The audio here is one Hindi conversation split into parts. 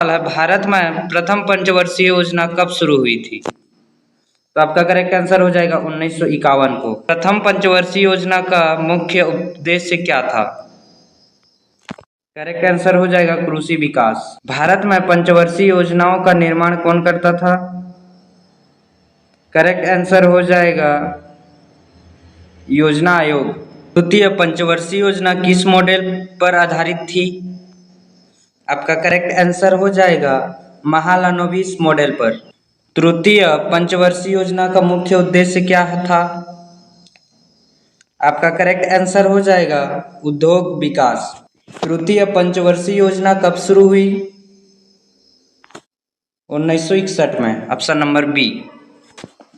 है भारत में प्रथम पंचवर्षीय योजना कब शुरू हुई थी? तो आपका करेक्ट आंसर हो जाएगा 1951 को। प्रथम पंचवर्षीय योजना का मुख्य उद्देश्य क्या था? करेक्ट आंसर हो जाएगा कृषि विकास। भारत में पंचवर्षीय योजनाओं का निर्माण कौन करता था? करेक्ट आंसर हो जाएगा योजना आयोग। द्वितीय पंचवर्षीय योजना किस मॉडल पर आधारित थी? आपका करेक्ट आंसर हो जाएगा महालनोबिस मॉडल पर। तृतीय पंचवर्षीय योजना का मुख्य उद्देश्य क्या था? आपका करेक्ट आंसर हो जाएगा उद्योग विकास। तृतीय पंचवर्षीय योजना कब शुरू हुई? 1961 में, ऑप्शन नंबर बी।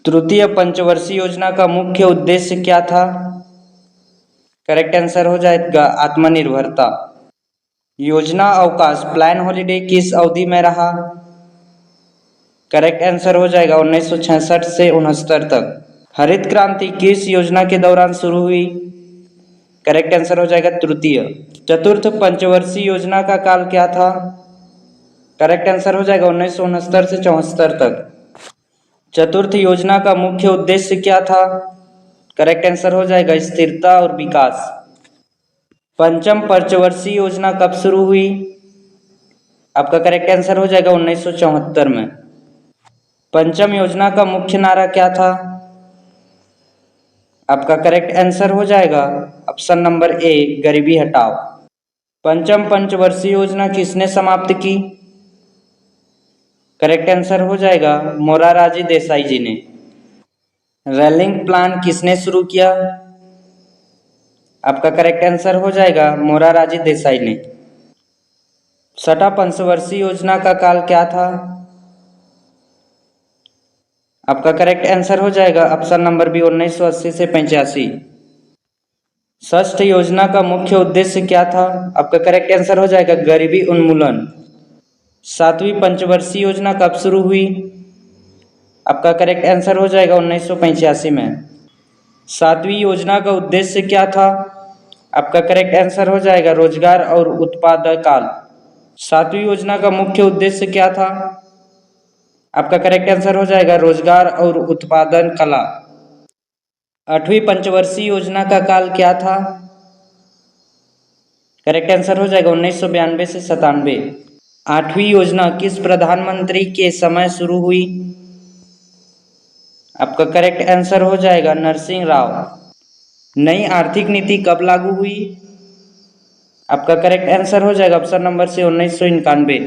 तृतीय पंचवर्षीय योजना का मुख्य उद्देश्य क्या था? करेक्ट आंसर हो जाएगा आत्मनिर्भरता। योजना अवकाश प्लान हॉलिडे किस अवधि में रहा? करेक्ट आंसर हो जाएगा 1966 से 69 तक। हरित क्रांति किस योजना के दौरान शुरू हुई? करेक्ट आंसर हो जाएगा तृतीय। चतुर्थ पंचवर्षीय योजना का काल क्या था? करेक्ट आंसर हो जाएगा 1969 से 74 तक। चतुर्थ योजना का मुख्य उद्देश्य क्या था? करेक्ट आंसर हो जाएगा स्थिरता और विकास। पंचम पंचवर्षीय योजना कब शुरू हुई? आपका करेक्ट आंसर हो जाएगा 1974 में। पंचम योजना का मुख्य नारा क्या था? आपका करेक्ट आंसर हो जाएगा ऑप्शन नंबर ए गरीबी हटाओ। पंचम पंचवर्षीय योजना किसने समाप्त की? करेक्ट आंसर हो जाएगा मोरारजी देसाई जी ने। रेलिंग प्लान किसने शुरू किया? आपका करेक्ट आंसर हो जाएगा मोरारजी देसाई ने। छठा पंचवर्षीय योजना का काल क्या था? आपका करेक्ट आंसर हो जाएगा ऑप्शन नंबर बी 1980 से 85। षष्ठ योजना का मुख्य उद्देश्य क्या था? आपका करेक्ट आंसर हो जाएगा गरीबी उन्मूलन। सातवीं पंचवर्षीय योजना कब शुरू हुई? आपका करेक्ट आंसर हो जाएगा 1985 में। सातवीं योजना का उद्देश्य क्या था? आपका करेक्ट आंसर हो जाएगा रोजगार और उत्पादन काल। सातवीं योजना का मुख्य उद्देश्य क्या था? आपका करेक्ट आंसर हो जाएगा रोजगार और उत्पादन कला। आठवीं पंचवर्षीय योजना का काल क्या था? करेक्ट आंसर हो जाएगा 1992 से 97। आठवीं योजना किस प्रधानमंत्री के समय शुरू हुई? आपका करेक्ट आंसर हो जाएगा नरसिंह राव। नई आर्थिक नीति कब लागू हुई? आपका करेक्ट आंसर हो जाएगा ऑप्शन नंबर से 1991।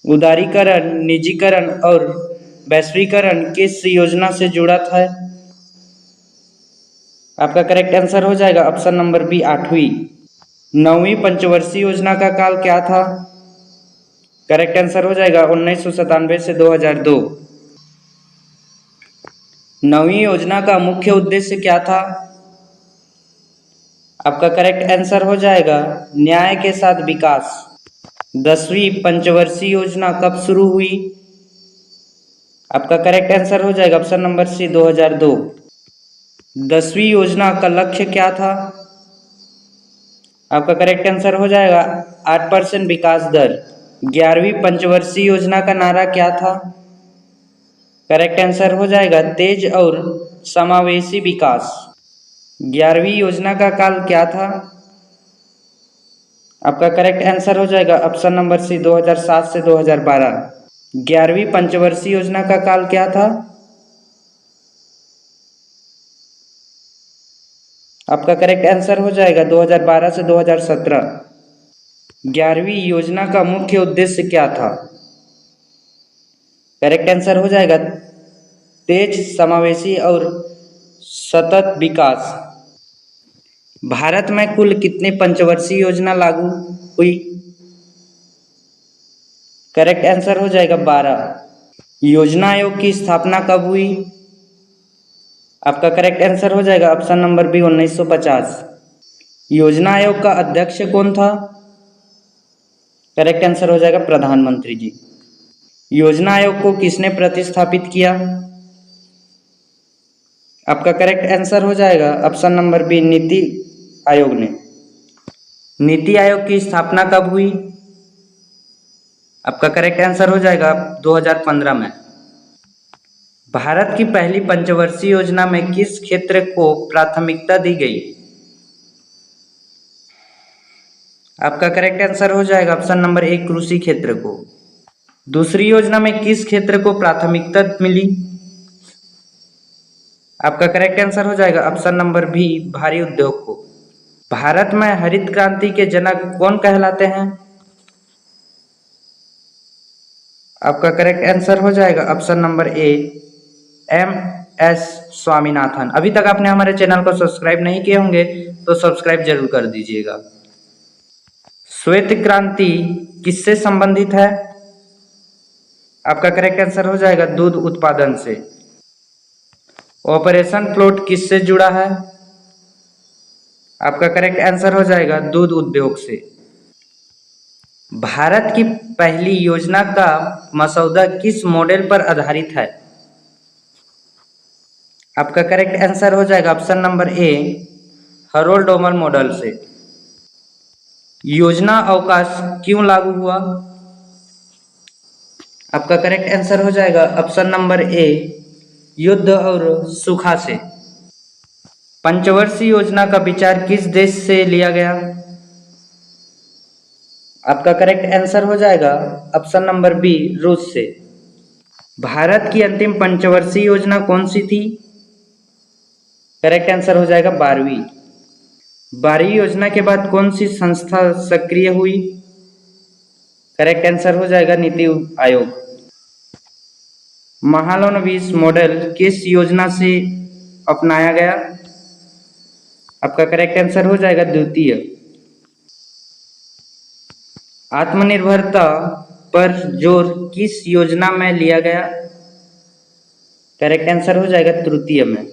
उदारीकरण, निजीकरण और वैश्वीकरण किस योजना से जुड़ा था? आपका करेक्ट आंसर हो जाएगा ऑप्शन नंबर बी आठवीं। नौवीं पंचवर्षीय योजना का काल क्या था? करेक्ट आंसर हो जाएगा 1997 से 2002। नौवीं योजना का मुख्य उद्देश्य क्या था? आपका करेक्ट आंसर हो जाएगा न्याय के साथ विकास। 10वीं पंचवर्षीय योजना कब शुरू हुई? आपका करेक्ट आंसर हो जाएगा ऑप्शन नंबर सी 2002। 10वीं योजना का लक्ष्य क्या था? आपका करेक्ट आंसर हो जाएगा 8% विकास दर। 11वीं पंचवर्षीय योजना का नारा क्या था? करेक्ट आंसर हो जाएगा तेज और समावेशी विकास। 11वीं योजना का काल क्या था? आपका करेक्ट आंसर हो जाएगा ऑप्शन नंबर सी 2007 से 2012। 11वीं पंचवर्षीय योजना का काल क्या था? आपका करेक्ट आंसर हो जाएगा 2012 से 2017। 11वीं योजना का मुख्य उद्देश्य क्या था? करेक्ट आंसर हो जाएगा तेज, समावेशी और सतत विकास। भारत में कुल कितने पंचवर्षीय योजना लागू हुई? करेक्ट आंसर हो जाएगा 12। योजना आयोग की स्थापना कब हुई? आपका करेक्ट आंसर हो जाएगा ऑप्शन नंबर बी 1950। योजना आयोग का अध्यक्ष कौन था? करेक्ट आंसर हो जाएगा प्रधानमंत्री जी। योजना आयोग को किसने प्रतिस्थापित किया? आपका करेक्ट आंसर हो जाएगा option number B NITI Aayog ने। नीति आयोग की स्थापना कब हुई? आपका करेक्ट आंसर हो जाएगा 2015 में। भारत की पहली पंचवर्षीय योजना में किस क्षेत्र को प्राथमिकता दी गई? आपका करेक्ट आंसर हो जाएगा ऑप्शन नंबर 1 कृषि क्षेत्र को। दूसरी योजना में किस क्षेत्र को प्राथमिकता मिली? आपका करेक्ट आंसर हो जाएगा ऑप्शन नंबर बी भारी उद्योग को। भारत में हरित क्रांति के जनक कौन कहलाते हैं? आपका करेक्ट आंसर हो जाएगा option number A MS Swaminathan. अभी तक आपने हमारे चैनल को सब्सक्राइब नहीं किए होंगे तो सब्सक्राइब जरूर कर दीजिएगा। श्वेत क्रांति किससे संबंधित है? आपका करेक्ट आंसर हो जाएगा दूध उत्पादन से। ऑपरेशन फ्लोट किससे जुड़ा है? आपका करेक्ट आंसर हो जाएगा दूध उद्योग से। भारत की पहली योजना का मसौदा किस मॉडल पर आधारित है? आपका करेक्ट आंसर हो जाएगा option number A Harold Domar model से। योजना अवकाश क्यों लागू हुआ? आपका करेक्ट आंसर हो जाएगा ऑप्शन नंबर ए युद्ध और सूखा से। पंचवर्षीय योजना का विचार किस देश से लिया गया? आपका करेक्ट आंसर हो जाएगा ऑप्शन नंबर बी रूस से। भारत की अंतिम पंचवर्षीय योजना कौन सी थी? करेक्ट आंसर हो जाएगा 12वीं। 12वीं योजना के बाद कौन सी संस्था सक्रिय हुई? करेक्ट आंसर हो जाएगा नीति आयोग। महालनोबिस मॉडल किस योजना से अपनाया गया? आपका करेक्ट आंसर हो जाएगा द्वितीय। आत्मनिर्भरता पर जोर किस योजना में लिया गया? करेक्ट आंसर हो जाएगा तृतीय में।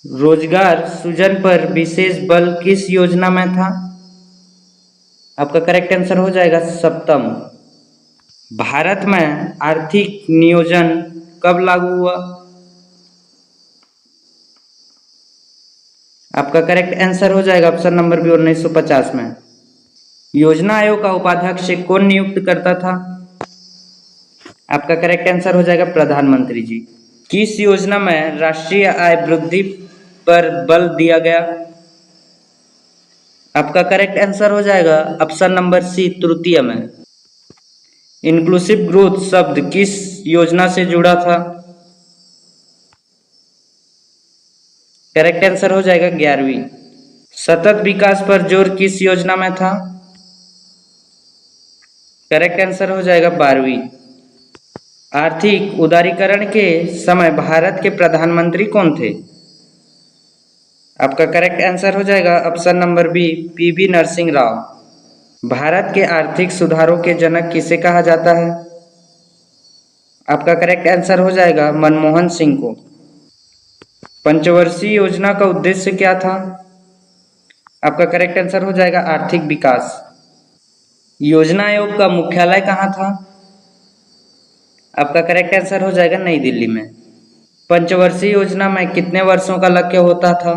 रोजगार सृजन पर विशेष बल किस योजना में था? आपका करेक्ट आंसर हो जाएगा सप्तम। भारत में आर्थिक नियोजन कब लागू हुआ? आपका करेक्ट आंसर हो जाएगा ऑप्शन नंबर बी 1950 में। योजना आयोग का उपाध्यक्ष कौन नियुक्त करता था? आपका करेक्ट आंसर हो जाएगा प्रधानमंत्री जी। किस योजना में राष्ट्रीय आय वृद्धि पर बल दिया गया? आपका करेक्ट आंसर हो जाएगा ऑप्शन नंबर सी तृतीय में। इंक्लूसिव ग्रोथ शब्द किस योजना से जुड़ा था? करेक्ट आंसर हो जाएगा 11वीं। सतत विकास पर जोर किस योजना में था? करेक्ट आंसर हो जाएगा 12वीं। आर्थिक उदारीकरण के समय भारत के प्रधानमंत्री कौन थे? आपका करेक्ट आंसर हो जाएगा option number B PV Narasimha Rao. Bharat के आर्थिक सुधारों के जनक किसे कहा जाता है? आपका करेक्ट आंसर हो जाएगा मनमोहन सिंह को। पंचवर्षीय योजना का उद्देश्य क्या था? आपका करेक्ट आंसर हो जाएगा आर्थिक विकास। योजना आयोग का मुख्यालय कहाँ था? आपका करेक्ट आंसर हो जाएगा नई दिल्ली में। पंचवर्षीय योजना में कितने वर्षों का लक्ष्य होता था?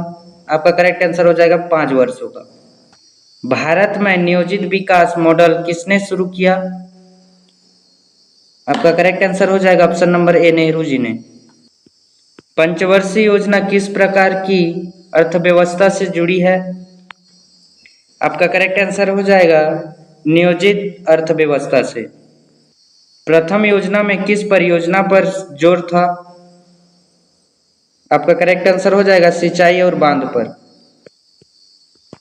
आपका करेक्ट आंसर हो जाएगा 5 वर्षों का। भारत में नियोजित विकास मॉडल किसने शुरू किया? आपका करेक्ट आंसर हो जाएगा option number A Nehru ji ने। पंचवर्षीय योजना किस प्रकार की अर्थव्यवस्था से जुड़ी है? आपका करेक्ट आंसर हो जाएगा नियोजित अर्थव्यवस्था से। प्रथम योजना में किस परियोजना पर जोर था? आपका करेक्ट आंसर हो जाएगा सिंचाई और बांध पर।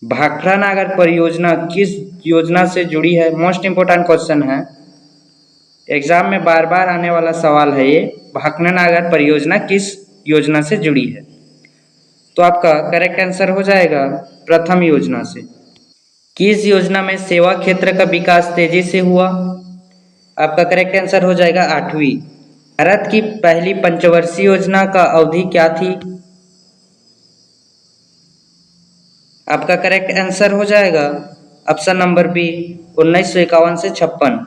भाखड़ा नागर परियोजना किस योजना से जुड़ी है? मोस्ट इंपोर्टेंट क्वेश्चन है, एग्जाम में बार बार आने वाला सवाल है ये। भाखड़ा नागर परियोजना किस योजना से जुड़ी है? तो आपका करेक्ट आंसर हो जाएगा प्रथम योजना से। किस योजना में सेवा क्षेत्र का विकास तेजी से हुआ? आपका करेक्ट आंसर हो जाएगा 8वीं। भारत की पहली पंचवर्षीय योजना का अवधि क्या थी? आपका करेक्ट आंसर हो जाएगा ऑप्शन नंबर बी 1951 से 56।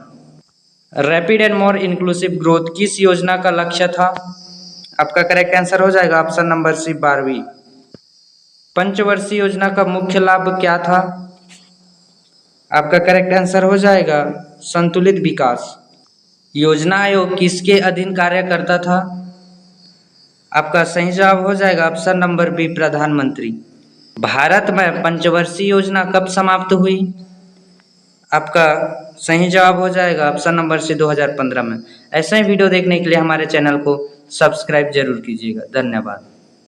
Rapid and more inclusive growth किस योजना का लक्ष्य था? आपका करेक्ट आंसर हो जाएगा ऑप्शन नंबर सी 12वीं। पंचवर्षीय योजना का मुख्य लाभ क्या था? आपका करेक्ट आंसर हो जाएगा संतुलित विकास। योजना आयोग किसके अधीन कार्य करता था? आपका सही जवाब हो जाएगा ऑप्शन नंबर बी, प्रधानमंत्री। भारत में पंचवर्षीय योजना कब समाप्त हुई? आपका सही जवाब हो जाएगा ऑप्शन नंबर सी, 2015 में। ऐसे ही वीडियो देखने के लिए हमारे चैनल को सब्सक्राइब जरूर कीजिएगा। धन्यवाद।